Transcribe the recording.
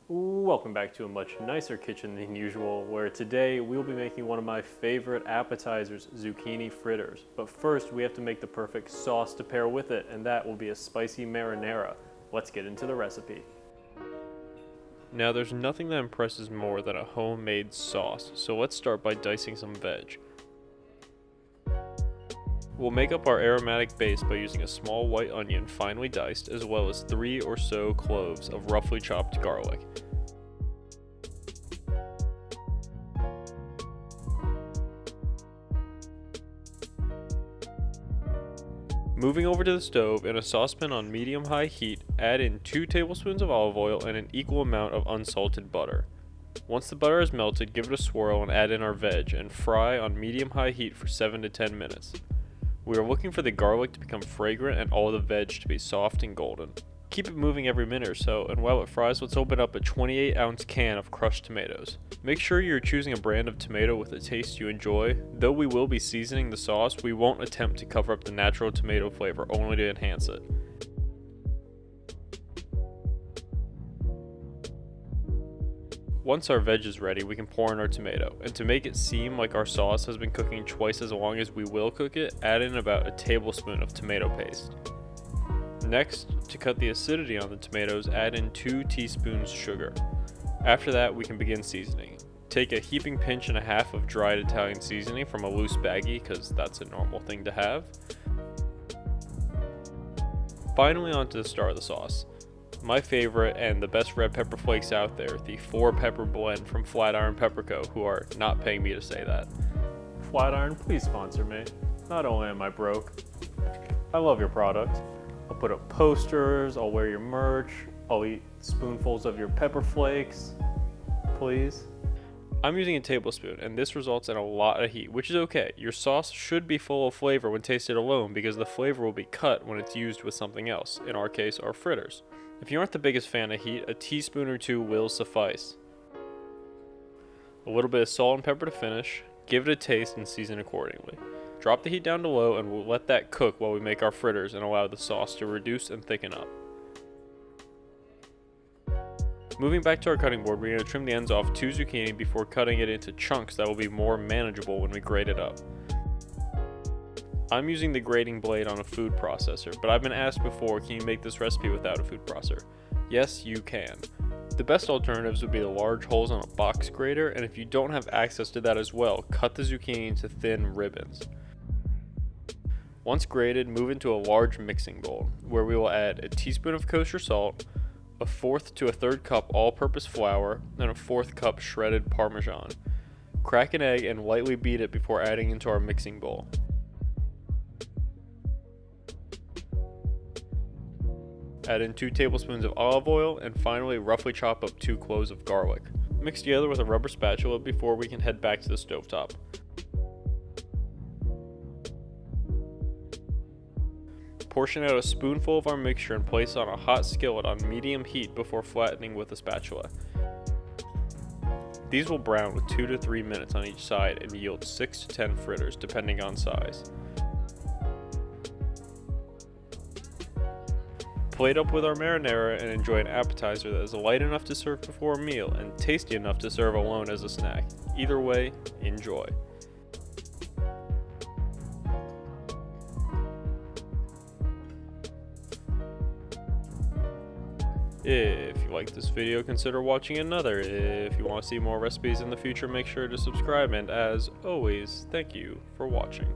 Welcome back to a much nicer kitchen than usual, where today we'll be making one of my favorite appetizers, zucchini fritters. But first we have to make the perfect sauce to pair with it, and that will be a spicy marinara. Let's get into the recipe. Now there's nothing that impresses more than a homemade sauce, so let's start by dicing some veg. We'll make up our aromatic base by using a small white onion finely diced, as well as 3 or so cloves of roughly chopped garlic. Moving over to the stove, in a saucepan on medium-high heat, add in 2 tablespoons of olive oil and an equal amount of unsalted butter. Once the butter is melted, give it a swirl and add in our veg and fry on medium-high heat for 7 to 10 minutes. We are looking for the garlic to become fragrant and all the veg to be soft and golden. Keep it moving every minute or so, and while it fries, let's open up a 28-ounce can of crushed tomatoes. Make sure you're choosing a brand of tomato with a taste you enjoy. Though we will be seasoning the sauce, we won't attempt to cover up the natural tomato flavor, only to enhance it. Once our veg is ready, we can pour in our tomato, and to make it seem like our sauce has been cooking twice as long as we will cook it, add in about a tablespoon of tomato paste. Next, to cut the acidity on the tomatoes, add in 2 teaspoons sugar. After that, we can begin seasoning. Take a heaping pinch and a half of dried Italian seasoning from a loose baggie, because that's a normal thing to have. Finally, onto the star of the sauce. My favorite and the best red pepper flakes out there, the 4-pepper blend from Flatiron Pepper Co, who are not paying me to say that. Flatiron, please sponsor me. Not only am I broke, I love your product. I'll put up posters, I'll wear your merch, I'll eat spoonfuls of your pepper flakes. Please. I'm using a tablespoon, and this results in a lot of heat, which is okay. Your sauce should be full of flavor when tasted alone, because the flavor will be cut when it's used with something else, in our case, our fritters. If you aren't the biggest fan of heat, a teaspoon or 2 will suffice. A little bit of salt and pepper to finish, give it a taste and season accordingly. Drop the heat down to low and we'll let that cook while we make our fritters and allow the sauce to reduce and thicken up. Moving back to our cutting board, we're going to trim the ends off 2 zucchini before cutting it into chunks that will be more manageable when we grate it up. I'm using the grating blade on a food processor, but I've been asked before, can you make this recipe without a food processor? Yes, you can. The best alternatives would be the large holes on a box grater, and if you don't have access to that as well, cut the zucchini into thin ribbons. Once grated, move into a large mixing bowl, where we will add a teaspoon of kosher salt, a 1/4 to a 1/3 cup all-purpose flour, and a 1/4 cup shredded parmesan. Crack an egg and lightly beat it before adding into our mixing bowl. Add in 2 tablespoons of olive oil, and finally roughly chop up 2 cloves of garlic. Mix together with a rubber spatula before we can head back to the stovetop. Portion out a spoonful of our mixture and place on a hot skillet on medium heat before flattening with a spatula. These will brown with 2 to 3 minutes on each side and yield 6 to 10 fritters depending on size. Plate up with our marinara and enjoy an appetizer that is light enough to serve before a meal and tasty enough to serve alone as a snack. Either way, enjoy. If you like this video, consider watching another. If you want to see more recipes in the future, make sure to subscribe, and as always, thank you for watching.